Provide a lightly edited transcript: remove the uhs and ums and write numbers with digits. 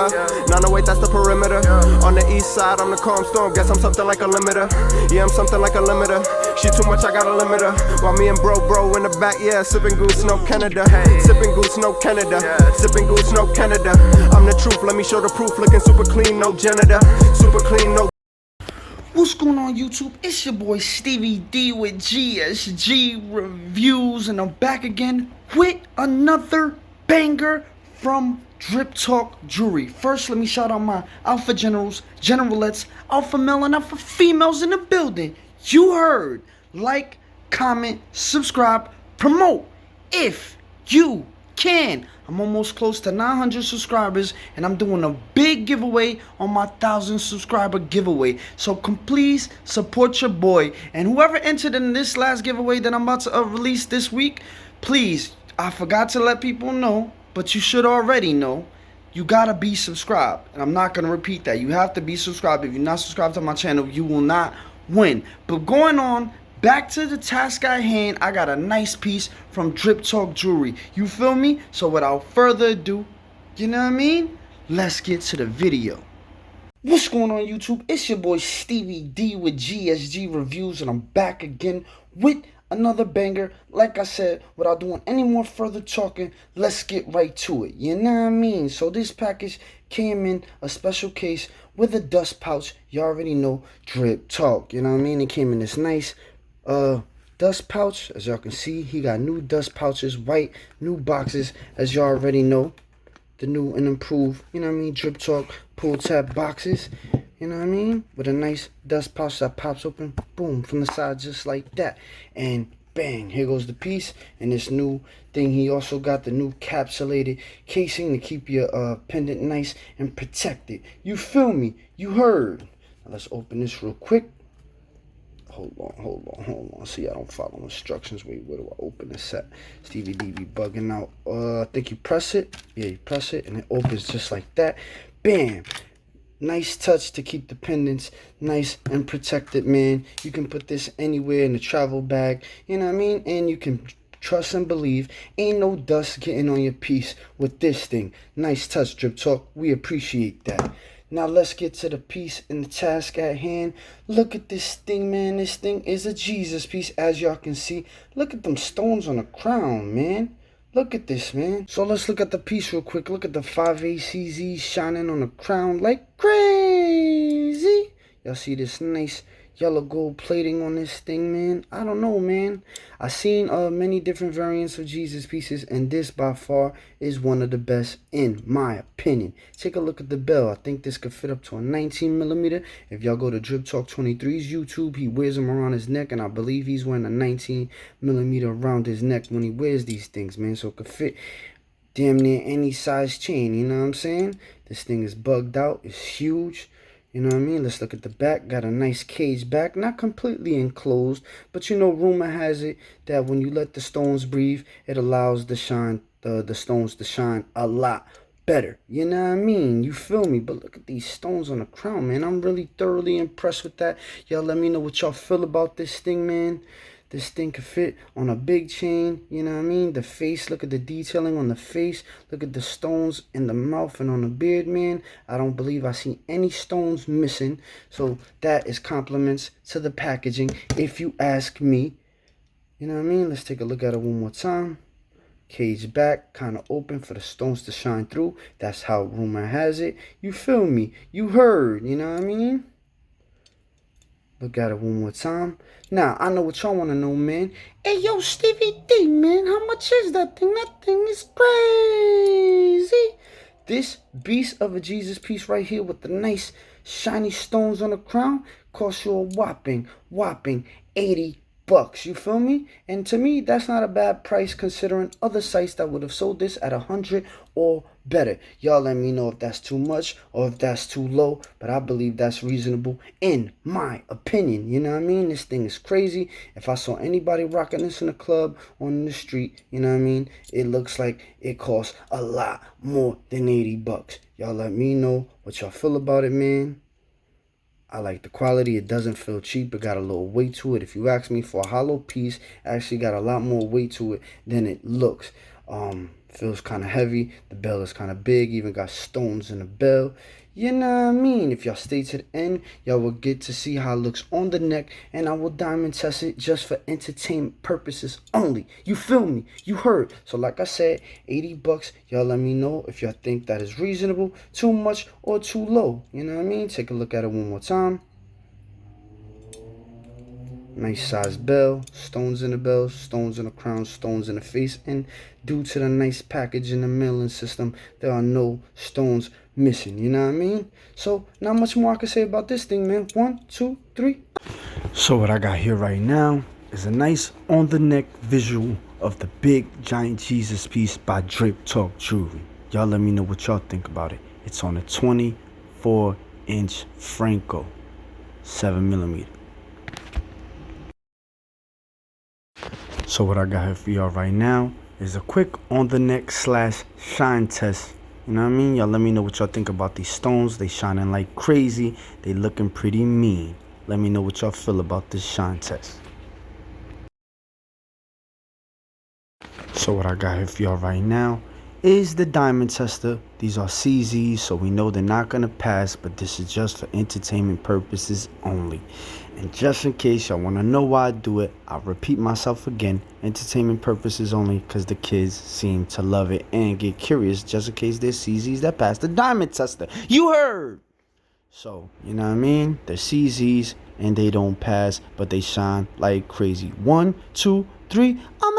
908, that's the perimeter. On the east side, I'm the calm storm. Guess I'm something like a limiter. Yeah, I'm something like a limiter. She too much, I got a limiter. While me and bro in the back, yeah, sipping goose, no Canada. Sipping goose, no Canada. Sipping goose, no Canada. I'm the truth, let me show the proof. Looking super clean, no janitor. Super clean, no. What's going on, YouTube? It's your boy Stevie D with GSG Reviews, and I'm back again with another banger from Drip Talk Jewelry. First, let me shout out my alpha generals, generalettes, alpha male and alpha females in the building. You heard. Like, comment, subscribe, promote if you can. I'm almost close to 900 subscribers, and I'm doing a big giveaway on my 1,000 subscriber giveaway. So please support your boy. And whoever entered in this last giveaway that I'm about to release this week, please, I forgot to let people know, but you should already know, you gotta be subscribed. And I'm not gonna repeat that. You have to be subscribed. If you're not subscribed to my channel, you will not win. But going on, back to the task at hand, I got a nice piece from Drip Talk Jewelry. You feel me? So without further ado, you know what I mean? Let's get to the video. What's going on, YouTube? It's your boy Stevie D with GSG Reviews, and I'm back again with another banger. Like I said, without doing any more further talking, let's get right to it. You know what I mean? So this package came in a special case with a dust pouch. You already know Drip Talk. You know what I mean? It came in this nice dust pouch. As y'all can see, he got new dust pouches, white, new boxes, as y'all already know. The new and improved, you know what I mean, Drip Talk pull tab boxes, you know what I mean, with a nice dust pouch that pops open, boom, from the side just like that. And bang, here goes the piece. And this new thing, he also got the new capsulated casing to keep your pendant nice and protected. You feel me? You heard. Now let's open this real quick. Hold on. See, I don't follow instructions. Wait, where do I open this at? Stevie D be bugging out. I think you press it. Yeah, you press it, and it opens just like that. Bam. Nice touch to keep the pendants nice and protected, man. You can put this anywhere in the travel bag. You know what I mean? And you can trust and believe ain't no dust getting on your piece with this thing. Nice touch, Drip Talk. We appreciate that. Now let's get to the piece and the task at hand. Look at this thing, man. This thing is a Jesus piece, as y'all can see. Look at them stones on the crown, man. Look at this, man. So let's look at the piece real quick. Look at the 5ACZ shining on the crown like crazy. Y'all see this nice yellow gold plating on this thing, man? I don't know, man. I seen many different variants of Jesus pieces, and this by far is one of the best in my opinion. Take a look at the bell. I think this could fit up to a 19mm. If y'all go to Drip Talk 23's YouTube, he wears them around his neck, and I believe he's wearing a 19mm around his neck when he wears these things, man. So it could fit damn near any size chain, you know what I'm saying? This thing is bugged out. It's huge. You know what I mean? Let's look at the back. Got a nice cage back. Not completely enclosed, but you know, rumor has it that when you let the stones breathe, it allows the stones to shine a lot better. You know what I mean? You feel me? But look at these stones on the crown, man. I'm really thoroughly impressed with that. Y'all let me know what y'all feel about this thing, man. This thing could fit on a big chain, you know what I mean? The face, look at the detailing on the face. Look at the stones in the mouth and on the beard, man. I don't believe I see any stones missing. So that is compliments to the packaging, if you ask me. You know what I mean? Let's take a look at it one more time. Cage back, kind of open for the stones to shine through. That's how rumor has it. You feel me? You heard, you know what I mean? Look at it one more time. Now, I know what y'all want to know, man. Hey, yo, Stevie D, man, how much is that thing? That thing is crazy. This beast of a Jesus piece right here with the nice shiny stones on the crown costs you a whopping $80. You feel me? And to me, that's not a bad price considering other sites that would have sold this at 100 or better. Y'all let me know if that's too much or if that's too low, but I believe that's reasonable in my opinion. You know what I mean? This thing is crazy. If I saw anybody rocking this in a club or in the street, you know what I mean? It looks like it costs a lot more than $80. Y'all let me know what y'all feel about it, man. I like the quality. It doesn't feel cheap. It got a little weight to it. If you ask me, for a hollow piece, it actually got a lot more weight to it than it looks. Feels kind of heavy. The bell is kind of big. Even got stones in the bell. You know what I mean? If y'all stay to the end, y'all will get to see how it looks on the neck, and I will diamond test it just for entertainment purposes only. You feel me? You heard. So like I said, $80. Y'all let me know if y'all think that is reasonable, too much, or too low. You know what I mean? Take a look at it one more time. Nice size bell, stones in the bell, stones in the crown, stones in the face, and due to the nice package in the mailing system, there are no stones missing, you know what I mean? So not much more I can say about this thing, man. 1, 2, 3. So what I got here right now is a nice on the neck visual of the big giant Jesus piece by Drape Talk Jewelry. Y'all let me know what y'all think about it. It's on a 24-inch Franco 7mm. So what I got here for y'all right now is a quick on the neck / shine test. You know what I mean? Y'all let me know what y'all think about these stones. They shining like crazy. They looking pretty mean. Let me know what y'all feel about this shine test. So what I got here for y'all right now is the diamond tester. These are CZs, so we know they're not gonna pass, but this is just for entertainment purposes only. And just in case y'all want to know why I do it, I'll repeat myself again. Entertainment purposes only, because the kids seem to love it and get curious just in case there's CZs that pass the diamond tester. You heard! So, you know what I mean? They're CZs and they don't pass, but they shine like crazy. 1, 2, 3. I'm